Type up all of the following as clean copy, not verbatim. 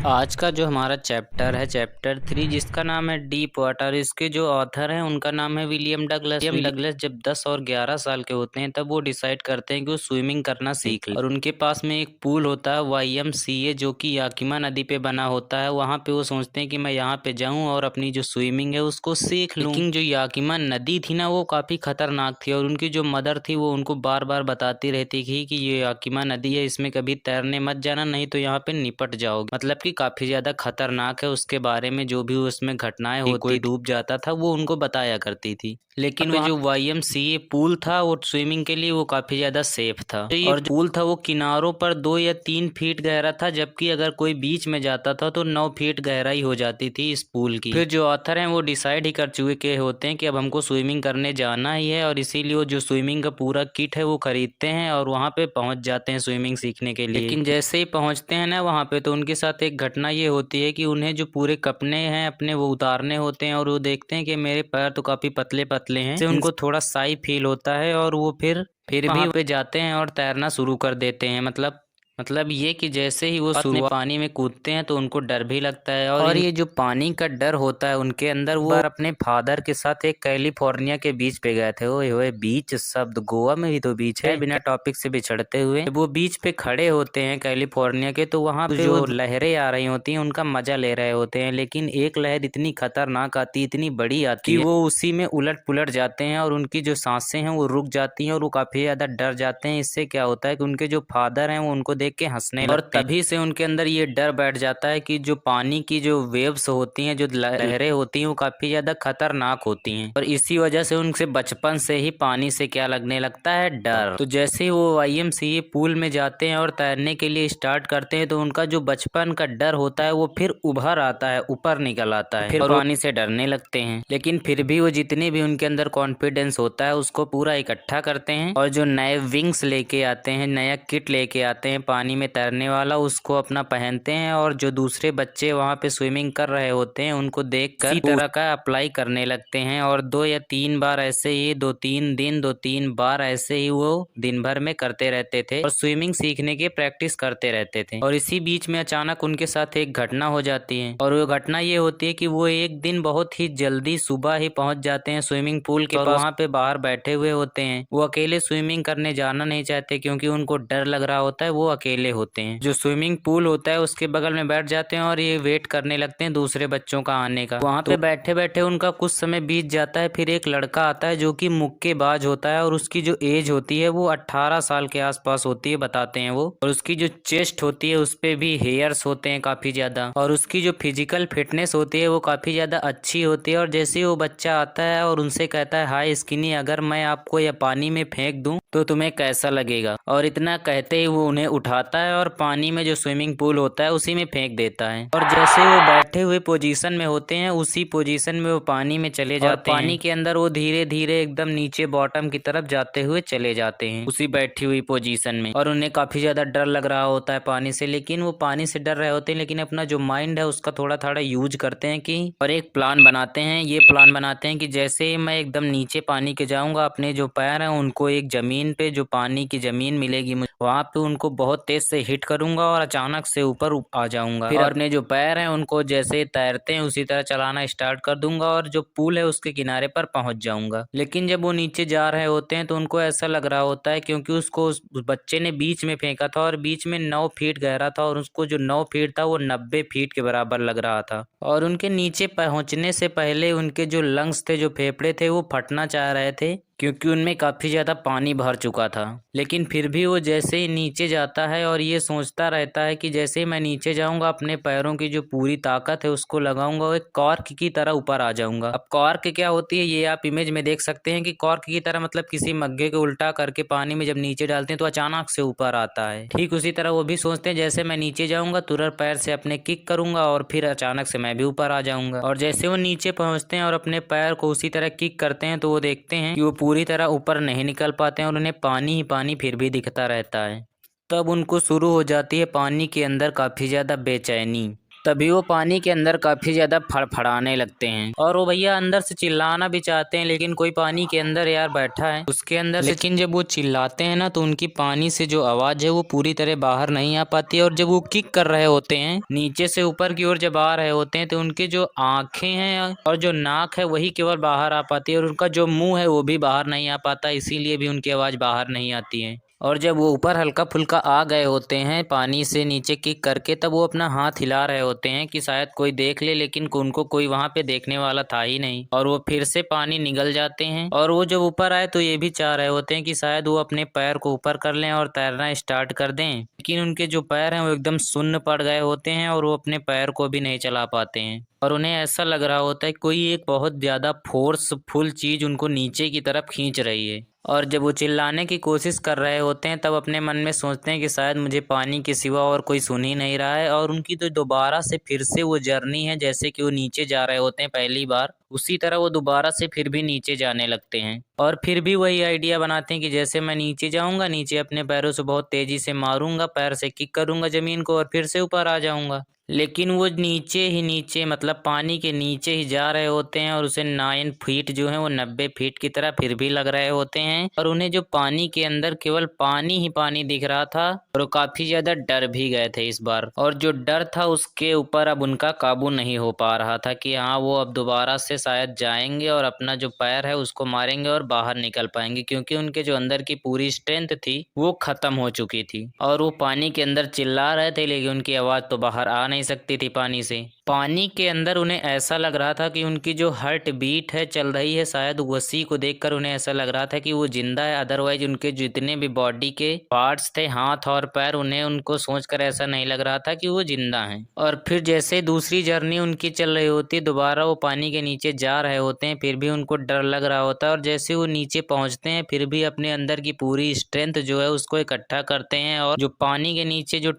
आज का जो हमारा चैप्टर है चैप्टर 3, जिसका नाम है डीप वाटर। इसके जो ऑथर हैं उनका नाम है विलियम डगलस। विलियम डगलस जब 10 और 11 साल के होते हैं तब वो डिसाइड करते हैं कि वो स्विमिंग करना सीख लें, और उनके पास में एक पूल होता है YMCA जो कि याकिमा नदी पे बना होता है। वहाँ पे वो सोचते हैं कि मैं यहाँ पे जाऊँ और अपनी जो स्विमिंग है उसको सीख लूँ। लेकिन जो याकिमा नदी थी ना वो काफ़ी खतरनाक थी, और उनकी जो मदर थी वो उनको बार बार बताती रहती थी कि ये याकिमा नदी है, इसमें कभी तैरने मत जाना, नहीं तो यहाँ पे निपट जाओगे। मतलब कि काफी ज्यादा खतरनाक है। उसके बारे में जो भी उसमें घटनाएं होती, कोई डूब जाता था वो उनको बताया करती थी। लेकिन वो जो YMCA पूल था वो स्विमिंग के लिए वो काफी ज्यादा सेफ था। तो ये पूल था वो किनारों पर 2 या 3 फीट गहरा था, जबकि अगर कोई बीच में जाता था तो 9 फीट गहराई हो जाती थी इस पूल की। फिर जो ऑथर हैं वो डिसाइड ही कर चुके होते हैं कि अब हमको स्विमिंग करने जाना ही है, और इसीलिए वो जो स्विमिंग का पूरा किट है वो खरीदते हैं और वहाँ पे पहुँच जाते हैं स्विमिंग सीखने के लिए। लेकिन जैसे ही पहुँचते हैं ना वहाँ पे, तो उनके साथ एक घटना ये होती है कि उन्हें जो पूरे कपड़े हैं अपने वो उतारने होते हैं, और वो देखते हैं कि मेरे पैर तो काफी पतले पतले हैं। इससे उनको थोड़ा शाई फील होता है, और वो फिर भी वहाँ पे जाते हैं और तैरना शुरू कर देते हैं। मतलब ये कि जैसे ही वो शुरुआत में पानी में कूदते हैं तो उनको डर भी लगता है, और ये जो पानी का डर होता है उनके अंदर, वो बार अपने फादर के साथ एक कैलिफोर्निया के बीच पे गए थे। ओए होए, बीच शब्द, गोवा में भी तो बीच है। बिना टॉपिक से बिछड़ते हुए वो बीच पे खड़े होते हैं कैलिफोर्निया के, तो वहाँ पे जो लहरें आ रही होती हैं उनका मजा ले रहे होते हैं। लेकिन एक लहर इतनी खतरनाक आती, इतनी बड़ी आती है कि वो उसी में उलट पुलट जाते हैं, और उनकी जो सांसें हैं वो रुक जाती हैं, और वो काफी ज्यादा डर जाते हैं। इससे क्या होता है कि उनके जो फादर हैं वो उनको देख के हंसने लगते हैं, और तभी से उनके अंदर ये डर बैठ जाता है कि जो पानी की जो वेव्स होती हैं, जो लहरें होती हैं, वो काफी ज्यादा खतरनाक होती हैं, और इसी वजह से उनसे बचपन से ही पानी से क्या लगने लगता है, डर। तो जैसे ही वो YMCA पूल में जाते हैं और तैरने के लिए स्टार्ट करते हैं, तो उनका जो बचपन का डर होता है वो फिर उभर आता है, ऊपर निकल आता है, फिर पानी से डरने लगते हैं। लेकिन फिर भी वो जितने भी उनके अंदर कॉन्फिडेंस होता है उसको पूरा इकट्ठा करते हैं, और जो नए विंग्स लेके आते हैं, नया किट लेके आते हैं पानी में तैरने वाला, उसको अपना पहनते हैं, और जो दूसरे बच्चे वहाँ पे स्विमिंग कर रहे होते हैं उनको देखकर इसी तरह का अप्लाई करने लगते हैं। और 2 या 3 बार ऐसे ही 2-3 दिन 2-3 बार ऐसे ही वो दिन भर में करते रहते थे, और स्विमिंग सीखने की प्रैक्टिस करते रहते थे। और इसी बीच में अचानक उनके साथ एक घटना हो जाती है, और वो घटना ये होती है कि वो एक दिन बहुत ही जल्दी सुबह ही पहुंच जाते हैं स्विमिंग पूल के पास। वहाँ पे बाहर बैठे हुए होते हैं, वो अकेले स्विमिंग करने जाना नहीं चाहते क्योंकि उनको डर लग रहा होता है, वो अकेले होते हैं। जो स्विमिंग पूल होता है उसके बगल में बैठ जाते हैं, और ये वेट करने लगते हैं दूसरे बच्चों का आने का। वहाँ पे बैठे बैठे उनका कुछ समय बीत जाता है, फिर एक लड़का आता है जो कि मुक्केबाज होता है, और उसकी जो एज होती है वो 18 साल के आसपास होती है, बताते हैं वो। और उसकी जो चेस्ट होती है उस पे भी हेयर्स होते हैं काफी ज्यादा, और उसकी जो फिजिकल फिटनेस होती है वो काफी ज्यादा अच्छी होती है। और जैसे ही वो बच्चा आता है और उनसे कहता है, हाय स्किनी, अगर मैं आपको यह पानी में फेंक दूं तो तुम्हें कैसा लगेगा? और इतना कहते ही वो उन्हें उठाता है और पानी में जो स्विमिंग पूल होता है उसी में फेंक देता है। और जैसे वो बैठे हुए पोजीशन में होते हैं उसी पोजीशन में वो पानी में चले जाते हैं, और पानी के अंदर वो धीरे धीरे एकदम नीचे बॉटम की तरफ जाते हुए चले जाते हैं उसी बैठी हुई पोजीशन में। और उन्हें काफी ज्यादा डर लग रहा होता है पानी से, लेकिन वो पानी से डर रहे होते हैं, लेकिन अपना जो माइंड है उसका थोड़ा थोड़ा यूज करते हैं कि, और एक प्लान बनाते हैं। ये प्लान बनाते हैं कि जैसे ही मैं एकदम नीचे पानी के जाऊंगा, अपने जो पैर हैं उनको एक जमीन पे, जो पानी की जमीन मिलेगी मुझे, वहां पे उनको बहुत तेज से हिट करूंगा और अचानक से ऊपर आ जाऊंगा। फिर अपने जो पैर हैं उनको जैसे तैरते हैं उसी तरह चलाना स्टार्ट कर दूंगा, और जो पूल है उसके किनारे पर पहुंच जाऊंगा। लेकिन जब वो नीचे जा रहे होते हैं तो उनको ऐसा लग रहा होता है, क्योंकि उसको उस बच्चे ने बीच में फेंका था, और बीच में 9 फीट गहरा था, और उसको जो 9 फीट था वो 90 फीट के बराबर लग रहा था। और उनके नीचे पहुंचने से पहले उनके जो लंग्स थे, जो फेफड़े थे, वो फटना चाह रहे थे, क्योंकि उनमें काफी ज्यादा पानी भर चुका था। लेकिन फिर भी वो जैसे ही नीचे जाता है और ये सोचता रहता है कि जैसे ही मैं नीचे जाऊंगा अपने पैरों की जो पूरी ताकत है उसको लगाऊंगा, वो एक कॉर्क की तरह ऊपर आ जाऊंगा। अब कॉर्क क्या होती है ये आप इमेज में देख सकते हैं कि कॉर्क की तरह मतलब किसी मग्गे को उल्टा करके पानी में जब नीचे डालते हैं तो अचानक से ऊपर आता है। ठीक उसी तरह वो भी सोचते हैं जैसे मैं नीचे जाऊंगा तुरंत पैर से अपने किक करूंगा और फिर अचानक से मैं भी ऊपर आ जाऊंगा। और जैसे वो नीचे पहुंचते हैं और अपने पैर को उसी तरह किक करते हैं तो वो देखते हैं कि वो पूरी तरह ऊपर नहीं निकल पाते हैं, और उन्हें पानी ही पानी फिर भी दिखता रहता है। तब उनको शुरू हो जाती है पानी के अंदर काफी ज्यादा बेचैनी, तभी वो पानी के अंदर काफी ज्यादा फड़फड़ाने लगते हैं और वो भैया अंदर से चिल्लाना भी चाहते हैं, लेकिन कोई पानी के अंदर यार बैठा है उसके अंदर। लेकिन जब वो चिल्लाते हैं ना तो उनकी पानी से जो आवाज है वो पूरी तरह बाहर नहीं आ पाती है। और जब वो किक कर रहे होते हैं नीचे से ऊपर की ओर जब आ रहे होते हैं तो उनके जो आंखें हैं और जो नाक है वही केवल बाहर आ पाती है और उनका जो मुंह है वो भी बाहर नहीं आ पाता, इसीलिए भी उनकी आवाज बाहर नहीं आती है। और जब वो ऊपर हल्का फुल्का आ गए होते हैं पानी से नीचे किक करके, तब वो अपना हाथ हिला रहे होते हैं कि शायद कोई देख ले, लेकिन उनको कोई वहां पे देखने वाला था ही नहीं और वो फिर से पानी निगल जाते हैं। और वो जब ऊपर आए तो ये भी चाह रहे होते हैं कि शायद वो अपने पैर को ऊपर कर लें और तैरना स्टार्ट कर दें, लेकिन उनके जो पैर हैं वो एकदम सुन्न पड़ गए होते हैं और वो अपने पैर को भी नहीं चला पाते हैं। और उन्हें ऐसा लग रहा होता है कोई एक बहुत ज्यादा फोर्सफुल चीज उनको नीचे की तरफ खींच रही है। और जब वो चिल्लाने की कोशिश कर रहे होते हैं तब अपने मन में सोचते हैं कि शायद मुझे पानी के सिवा और कोई सुन ही नहीं रहा है। और उनकी तो दोबारा से फिर से वो जर्नी है, जैसे कि वो नीचे जा रहे होते हैं पहली बार, उसी तरह वो दोबारा से फिर भी नीचे जाने लगते हैं। और फिर भी वही आइडिया बनाते हैं कि जैसे मैं नीचे जाऊंगा, नीचे अपने पैरों से बहुत तेजी से मारूंगा, पैर से किक करूंगा जमीन को और फिर से ऊपर आ जाऊंगा। लेकिन वो नीचे ही नीचे मतलब पानी के नीचे ही जा रहे होते हैं और उसे 9 फीट जो है वो 90 फीट की तरह फिर भी लग रहे होते हैं। और उन्हें जो पानी के अंदर केवल पानी ही पानी दिख रहा था और वो काफी ज्यादा डर भी गए थे इस बार। और जो डर था उसके ऊपर अब उनका काबू नहीं हो पा रहा था कि हाँ वो अब दोबारा से शायद जाएंगे और अपना जो पैर है उसको मारेंगे और बाहर निकल पाएंगे, क्योंकि उनके जो अंदर की पूरी स्ट्रेंथ थी वो खत्म हो चुकी थी। और वो पानी के अंदर चिल्ला रहे थे लेकिन उनकी आवाज तो बाहर आ नहीं सकती थी पानी से। पानी के अंदर उन्हें ऐसा लग रहा था कि उनकी जो हार्ट बीट है चल रही है, शायद उसी को देखकर उन्हें ऐसा लग रहा था कि वो जिंदा है। अदरवाइज उनके जितने भी बॉडी के पार्ट्स थे, हाथ और पैर, उन्हें उनको सोचकर ऐसा नहीं लग रहा था कि वो जिंदा हैं। और फिर जैसे दूसरी जर्नी उनकी चल रही होती है, दोबारा वो पानी के नीचे जा रहे होते हैं, फिर भी उनको डर लग रहा होता है। और जैसे वो नीचे पहुंचते हैं फिर भी अपने अंदर की पूरी स्ट्रेंथ जो है उसको इकट्ठा करते हैं और जो पानी के नीचे जो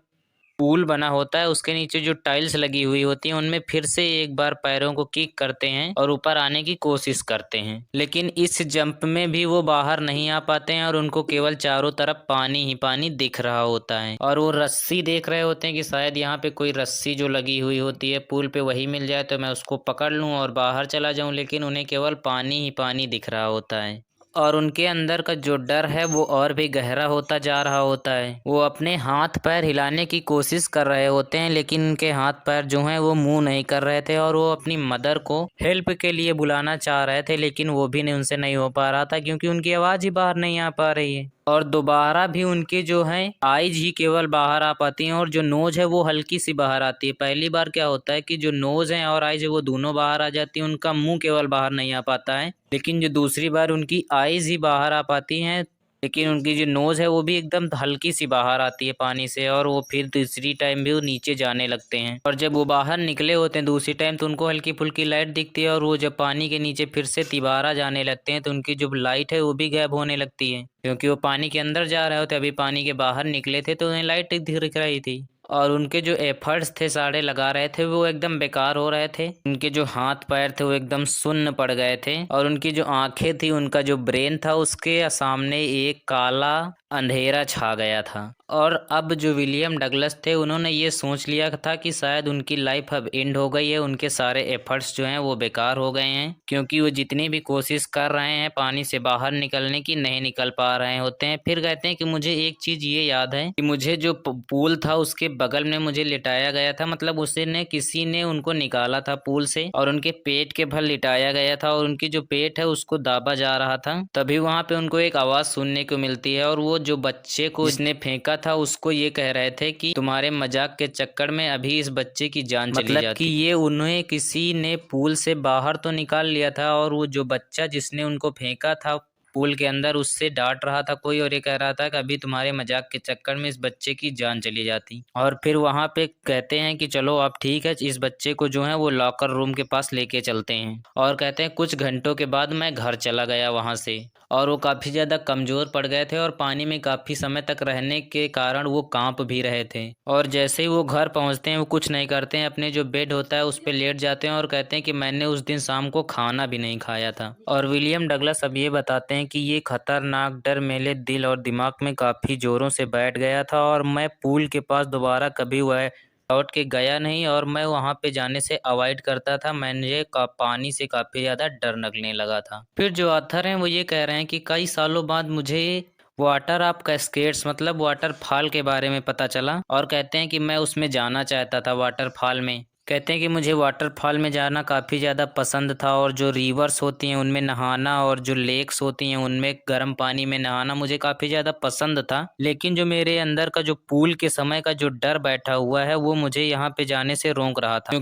पूल बना होता है उसके नीचे जो टाइल्स लगी हुई होती हैं उनमें फिर से एक बार पैरों को किक करते हैं और ऊपर आने की कोशिश करते हैं। लेकिन इस जंप में भी वो बाहर नहीं आ पाते हैं और उनको केवल चारों तरफ पानी ही पानी दिख रहा होता है। और वो रस्सी देख रहे होते हैं कि शायद यहाँ पे कोई रस्सी जो लगी हुई होती है पुल पे वही मिल जाए तो मैं उसको पकड़ लूँ और बाहर चला जाऊँ, लेकिन उन्हें केवल पानी ही पानी दिख रहा होता है। और उनके अंदर का जो डर है वो और भी गहरा होता जा रहा होता है। वो अपने हाथ पैर हिलाने की कोशिश कर रहे होते हैं लेकिन उनके हाथ पैर जो हैं वो मूव नहीं कर रहे थे और वो अपनी मदर को हेल्प के लिए बुलाना चाह रहे थे, लेकिन वो भी नहीं, उनसे नहीं हो पा रहा था क्योंकि उनकी आवाज ही बाहर नहीं आ पा रही है। और दोबारा भी उनकी जो है आईज ही केवल बाहर आ पाती हैं और जो नोज है वो हल्की सी बाहर आती है। पहली बार क्या होता है कि जो नोज है और आईज है वो दोनों बाहर आ जाती है, उनका मुंह केवल बाहर नहीं आ पाता है। लेकिन जो दूसरी बार उनकी आईज ही बाहर आ पाती हैं, लेकिन उनकी जो नोज है वो भी एकदम हल्की सी बाहर आती है पानी से। और वो फिर दूसरी टाइम भी वो नीचे जाने लगते हैं और जब वो बाहर निकले होते हैं दूसरी टाइम तो उनको हल्की फुल्की लाइट दिखती है और वो जब पानी के नीचे फिर से तिबारा जाने लगते हैं तो उनकी जो लाइट है वो भी गायब होने लगती है, क्योंकि वो पानी के अंदर जा रहे होते, अभी पानी के बाहर निकले थे तो उन्हें लाइट दिख रही थी। और उनके जो एफर्ट्स थे सारे लगा रहे थे वो एकदम बेकार हो रहे थे। उनके जो हाथ पैर थे वो एकदम सुन्न पड़ गए थे और उनकी जो आंखें थी, उनका जो ब्रेन था उसके सामने एक काला अंधेरा छा गया था। और अब जो विलियम डगलस थे उन्होंने ये सोच लिया था कि शायद उनकी लाइफ अब एंड हो गई है, उनके सारे एफर्ट्स जो हैं वो बेकार हो गए हैं, क्योंकि वो जितनी भी कोशिश कर रहे हैं पानी से बाहर निकलने की नहीं निकल पा रहे होते हैं। फिर कहते हैं कि मुझे एक चीज ये याद है कि मुझे जो पूल था उसके बगल में मुझे लिटाया गया था, मतलब उसने किसी ने उनको निकाला था पूल से और उनके पेट के भर लिटाया गया था और उनकी जो पेट है उसको दाबा जा रहा था। तभी वहां पे उनको एक आवाज सुनने को मिलती है और वो जो बच्चे को जिसने फेंका था उसको ये कह रहे थे कि तुम्हारे मजाक के चक्कर में अभी इस बच्चे की जान चली जाती। मतलब कि ये उन्हें किसी ने पूल से बाहर तो निकाल लिया था और वो जो बच्चा जिसने उनको फेंका था पूल के अंदर उससे डांट रहा था कोई और ये कह रहा था कि अभी तुम्हारे मजाक के चक्कर में इस बच्चे की जान चली जाती। और फिर वहां पे कहते हैं कि चलो अब ठीक है, इस बच्चे को जो है वो लॉकर रूम के पास लेके चलते हैं। और कहते हैं कुछ घंटों के बाद मैं घर चला गया वहां से और वो काफी ज्यादा कमजोर पड़ गए थे और पानी में काफी समय तक रहने के कारण वो कांप भी रहे थे। और जैसे ही वो घर पहुंचते हैं वो कुछ नहीं करते हैं, अपने जो बेड होता है उस पर लेट जाते हैं और कहते हैं कि मैंने उस दिन शाम को खाना भी नहीं खाया था। और विलियम डगलस अब ये बताते हैं कि ये खतरनाक डर मेरे दिल और दिमाग में काफी जोरों से बैठ गया था और मैं पूल के पास दोबारा कभी वह लौट के गया नहीं और मैं वहाँ पे जाने से अवॉइड करता था। मुझे पानी से काफ़ी ज़्यादा डर लगने लगा था। फिर जो ऑथर हैं वो ये कह रहे हैं कि कई सालों बाद मुझे वाटर ऑफ कैस्केड्स मतलब वाटरफॉल के बारे में पता चला और कहते हैं कि मैं उसमें जाना चाहता था वाटरफॉल में। कहते हैं कि मुझे वाटरफॉल में जाना काफ़ी ज़्यादा पसंद था और जो रिवर्स होती हैं उनमें नहाना और जो लेक्स होती हैं उनमें गर्म पानी में नहाना मुझे काफ़ी ज़्यादा पसंद था। लेकिन जो मेरे अंदर का जो पूल के समय का जो डर बैठा हुआ है वो मुझे यहाँ पे जाने से रोक रहा था,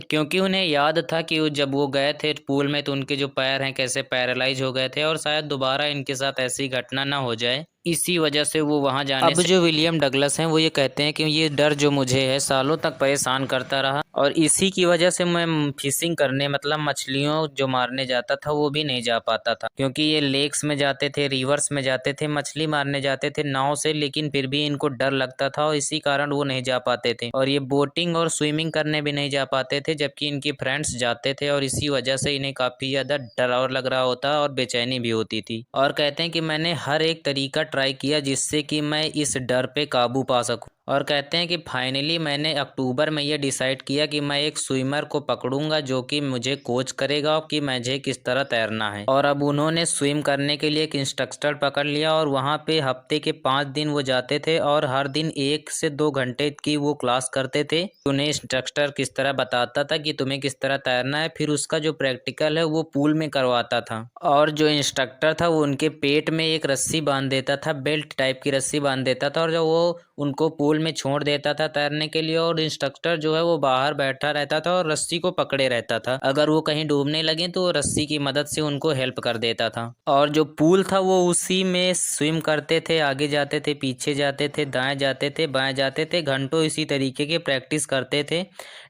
क्योंकि उन्हें याद था कि जब वो गए थे पूल में तो उनके जो पैर हैं कैसे पैरालाइज हो गए थे और शायद दोबारा इनके साथ ऐसी घटना ना हो जाए, इसी वजह से वो वहाँ जाने अब से जो विलियम डगलस हैं वो ये कहते हैं कि ये डर जो मुझे है सालों तक परेशान करता रहा और इसी की वजह से मैं फिशिंग करने मतलब मछलियों जो मारने जाता था वो भी नहीं जा पाता था, क्योंकि ये लेक्स में जाते थे, रिवर्स में जाते थे, मछली मारने जाते थे नाव से, लेकिन फिर भी इनको डर लगता था और इसी कारण वो नहीं जा पाते थे और ये बोटिंग और स्विमिंग करने भी नहीं जा पाते थे, जबकि इनके फ्रेंड्स जाते थे और इसी वजह से इन्हें काफ़ी ज़्यादा डर और लग रहा होता और बेचैनी भी होती थी। और कहते हैं कि मैंने हर एक तरीका ट्राई किया जिससे कि मैं इस डर पे काबू पा सकूं और कहते हैं कि फाइनली मैंने अक्टूबर में ये डिसाइड किया कि मैं एक स्विमर को पकड़ूंगा जो कि मुझे कोच करेगा कि मुझे किस तरह तैरना है। और अब उन्होंने स्विम करने के लिए एक इंस्ट्रक्टर पकड़ लिया और वहाँ पे हफ्ते के 5 दिन वो जाते थे और हर दिन 1 से 2 घंटे की वो क्लास करते थे। उन्हें इंस्ट्रक्टर किस तरह बताता था कि तुम्हें किस तरह तैरना है, फिर उसका जो प्रैक्टिकल है वो पूल में करवाता था और जो इंस्ट्रक्टर था वो उनके पेट में एक रस्सी बांध देता था, बेल्ट टाइप की रस्सी बांध देता था और जब वो उनको पूल में छोड़ देता था तैरने के लिए और इंस्ट्रक्टर जो है वो बाहर बैठा रहता था और रस्सी को पकड़े रहता था। अगर वो कहीं डूबने लगे तो रस्सी की मदद से उनको हेल्प कर देता था और जो पूल था वो उसी में स्विम करते थे, आगे जाते थे, पीछे जाते थे, दाएं जाते थे, बाएं जाते थे, घंटों इसी तरीके के प्रैक्टिस करते थे।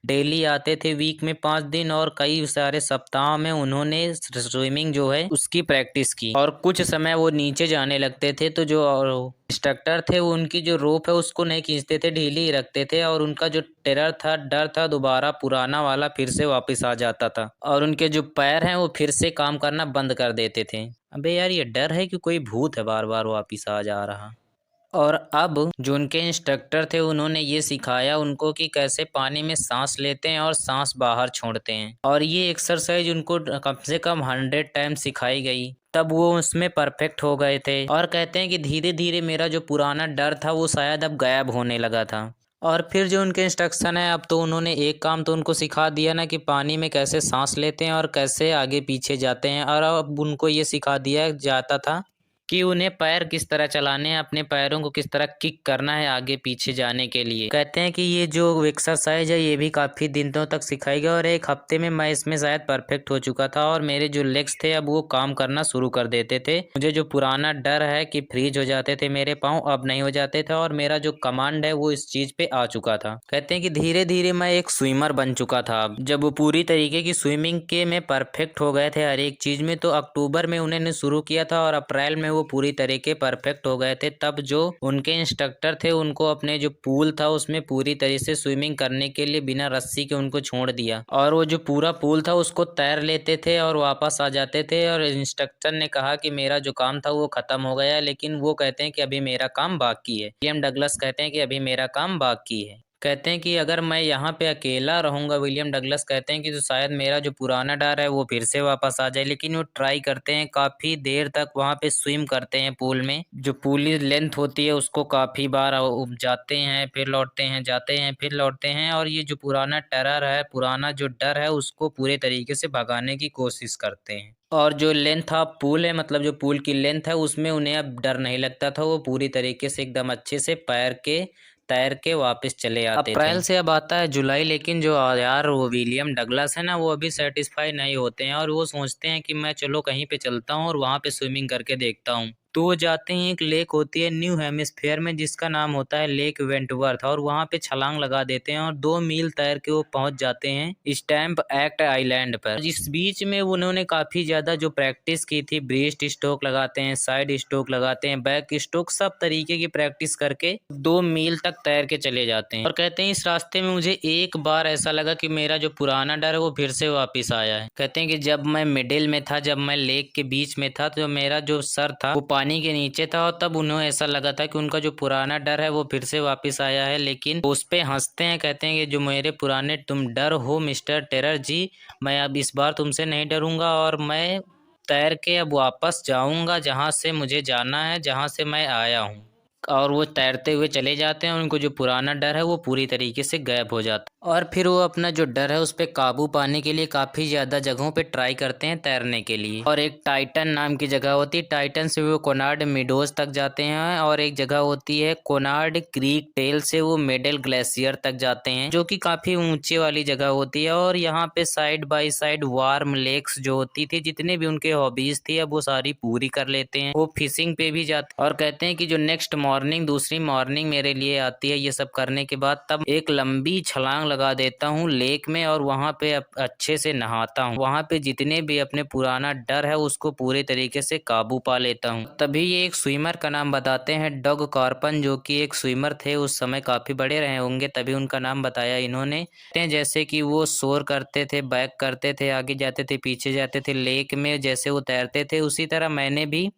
डेली आते थे वीक में 5 दिन और कई सारे सप्ताह में उन्होंने स्विमिंग जो है उसकी प्रैक्टिस की और कुछ समय वो नीचे जाने लगते थे तो जो इंस्ट्रक्टर थे वो उनकी जो रोप है उसको नहीं खींचते थे, ढीली ही रखते थे और उनका जो डर था दोबारा पुराना वाला फिर से वापस आ जाता था और उनके जो पैर हैं वो फिर से काम करना बंद कर देते थे। अबे यार ये डर है कि कोई भूत है बार बार वापस आ जा रहा। और अब जो उनके इंस्ट्रक्टर थे उन्होंने ये सिखाया उनको कि कैसे पानी में सांस लेते हैं और सांस बाहर छोड़ते हैं और ये एक्सरसाइज उनको कम से कम 100 टाइम सिखाई गई, तब वो उसमें परफेक्ट हो गए थे और कहते हैं कि धीरे धीरे मेरा जो पुराना डर था वो शायद अब गायब होने लगा था। और फिर जो उनके इंस्ट्रक्शन है अब तो उन्होंने एक काम तो उनको सिखा दिया ना कि पानी में कैसे सांस लेते हैं और कैसे आगे पीछे जाते हैं और अब उनको ये सिखा दिया जाता था कि उन्हें पैर किस तरह चलाने हैं, अपने पैरों को किस तरह किक करना है आगे पीछे जाने के लिए। कहते हैं कि ये जो एक्सरसाइज है ये भी काफ़ी दिनों तक सिखाई गई और एक हफ्ते में मैं इसमें शायद परफेक्ट हो चुका था और मेरे जो लेग्स थे अब वो काम करना शुरू कर देते थे। मुझे जो पुराना डर है कि फ्रीज हो जाते थे मेरे पाँव अब नहीं हो जाते थे और मेरा जो कमांड है वो इस चीज़ पे आ चुका था। कहते हैं कि धीरे धीरे मैं एक स्विमर बन चुका था। अब जब वो पूरी तरीके की स्विमिंग के में परफेक्ट हो गए थे हर एक चीज़ में तो अक्टूबर में उन्होंने शुरू किया था और अप्रैल में वो पूरी तरीके परफेक्ट हो गए थे। तब जो उनके इंस्ट्रक्टर थे उनको अपने जो पूल था उसमें पूरी तरह से स्विमिंग करने के लिए बिना रस्सी के उनको छोड़ दिया और वो जो पूरा पूल था उसको तैर लेते थे और वापस आ जाते थे और इंस्ट्रक्टर ने कहा कि मेरा जो काम था वो खत्म हो गया, लेकिन वो कहते हैं कि अभी मेरा काम बाकी है। विलियम डगलस कहते हैं कि अभी मेरा काम बाकी है। कहते हैं कि अगर मैं यहाँ पे अकेला रहूँगा, विलियम डगलस कहते हैं कि तो शायद मेरा जो पुराना डर है वो फिर से वापस आ जाए, लेकिन वो ट्राई करते हैं, काफ़ी देर तक वहाँ पे स्विम करते हैं पूल में। जो पूल की लेंथ होती है उसको काफ़ी बार जाते हैं फिर लौटते हैं, जाते हैं फिर लौटते हैं और ये जो पुराना टेरर है, पुराना जो डर है उसको पूरे तरीके से भगाने की कोशिश करते हैं। और जो लेंथ ऑफ पूल है मतलब जो पूल की लेंथ है उसमें उन्हें अब डर नहीं लगता था, वो पूरी तरीके से एकदम अच्छे से तैर के वापस चले आते थे। अप्रैल से अब आता है जुलाई, लेकिन जो यार वो विलियम डगलस है ना वो अभी सेटिस्फाई नहीं होते हैं और वो सोचते हैं कि मैं चलो कहीं पे चलता हूँ और वहाँ पे स्विमिंग करके देखता हूँ। तो वो जाते हैं, एक लेक होती है न्यू हेमिस्फीयर में जिसका नाम होता है लेक वेंटवर्थ और वहाँ पे छलांग लगा देते हैं और 2 मील तैर के वो पहुँच जाते हैं स्टैम्प एक्ट आइलैंड पर। इस बीच में उन्होंने काफ़ी ज़्यादा जो प्रैक्टिस की थी, ब्रेस्ट स्ट्रोक लगाते हैं, साइड स्ट्रोक लगाते हैं, बैक स्ट्रोक, सब तरीके की प्रैक्टिस करके 2 मील तक तैर के चले जाते हैं। और कहते हैं इस रास्ते में मुझे एक बार ऐसा लगा कि मेरा जो पुराना डर है वो फिर से वापस आया है। कहते हैं कि जब मैं मिडिल में था, जब मैं लेक के बीच में था तो मेरा जो सर था वो पानी के नीचे था और तब उन्हें ऐसा लगा था कि उनका जो पुराना डर है वो फिर से वापस आया है। लेकिन उस पे हंसते हैं, कहते हैं कि जो मेरे पुराने तुम डर हो मिस्टर टेरर जी, मैं अब इस बार तुमसे नहीं डरूंगा और मैं तैर के अब वापस जाऊंगा जहां से मुझे जाना है, जहां से मैं आया हूँ। और वो तैरते हुए चले जाते हैं। उनको जो पुराना डर है वो पूरी तरीके से गायब हो जाता है और फिर वो अपना जो डर है उस पर काबू पाने के लिए काफ़ी ज़्यादा जगहों पे ट्राई करते हैं तैरने के लिए। और एक टाइटन नाम की जगह होती है, टाइटन से वो कोनार्ड मीडोज तक जाते हैं। और एक जगह होती है कोनार्ड क्रीक टेल से वो मेडल ग्लेशियर तक जाते हैं, जो कि काफ़ी ऊंचे वाली जगह होती है। और यहाँ पे साइड बाय साइड वार्म लेक्स जो होती थी, जितने भी उनके हॉबीज थी अब वो सारी पूरी कर लेते हैं। वो फिशिंग पे भी जाते और कहते हैं कि जो नेक्स्ट मॉर्निंग, दूसरी मॉर्निंग मेरे लिए आती है ये सब करने के बाद, तब एक लंबी छलांग लगा देता हूँ लेक में और वहां पे अच्छे से नहाता हूँ। वहां पे जितने भी अपने पुराना डर है उसको पूरे तरीके से काबू पा लेता हूँ। तभी ये एक स्विमर का नाम बताते हैं, डग कार्पन, जो कि एक स्विमर थे, उस समय काफी बड़े रहे होंगे तभी उनका नाम बताया इन्होंने। जैसे कि वो शोर करते थे, बैक करते थे, आगे जाते थे, पीछे जाते थे लेक में, जैसे वो तैरते थे उसी तरह मैंने भी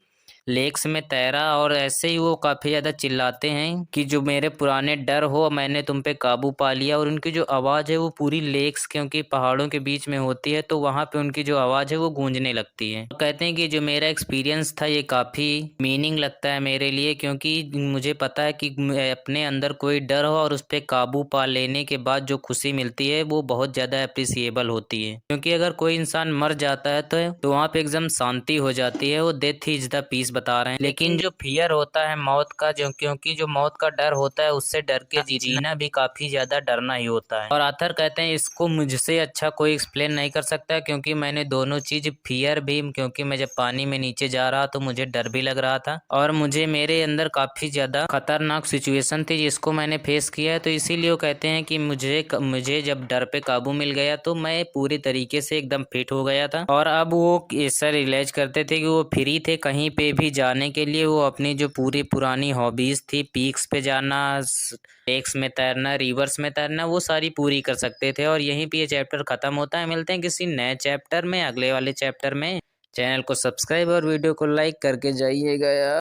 लेक्स में तैरा। और ऐसे ही वो काफ़ी ज़्यादा चिल्लाते हैं कि जो मेरे पुराने डर हो मैंने तुम पे काबू पा लिया। और उनकी जो आवाज़ है वो पूरी लेक्स, क्योंकि पहाड़ों के बीच में होती है, तो वहाँ पे उनकी जो आवाज़ है वो गूंजने लगती है। कहते हैं कि जो मेरा एक्सपीरियंस था ये काफ़ी मीनिंग लगता है मेरे लिए, क्योंकि मुझे पता है कि अपने अंदर कोई डर हो और उस पर काबू पा लेने के बाद जो खुशी मिलती है वो बहुत ज़्यादा अप्रिसिएबल होती है। क्योंकि अगर कोई इंसान मर जाता है तो वहाँ पे एकदम शांति हो जाती है, वो डेथ इज द पीस बता रहे हैं। लेकिन जो फियर होता है मौत का, जो क्योंकि जो मौत का डर होता है उससे डर के जीना भी काफी ज्यादा डरना ही होता है। और आथर कहते हैं इसको मुझसे अच्छा कोई एक्सप्लेन नहीं कर सकता, क्योंकि मैंने दोनों चीज, फियर भी, क्योंकि मैं जब पानी में नीचे जा रहा तो मुझे डर भी लग रहा था और मुझे मेरे अंदर काफी ज्यादा खतरनाक सिचुएशन थी जिसको मैंने फेस किया है। तो इसीलिए वो कहते हैं कि मुझे जब डर पे काबू मिल गया तो मैं पूरी तरीके से एकदम फिट हो गया था। और अब वो ऐसा रियलाइज करते थे कि वो फ्री थे कहीं पे भी जाने के लिए। वो अपनी जो पूरी पुरानी हॉबीज थी, पीक्स पे जाना, लेक्स में तैरना, रिवर्स में तैरना, वो सारी पूरी कर सकते थे। और यहीं पे ये चैप्टर खत्म होता है। मिलते हैं किसी नए चैप्टर में, अगले वाले चैप्टर में। चैनल को सब्सक्राइब और वीडियो को लाइक करके जाइएगा यार।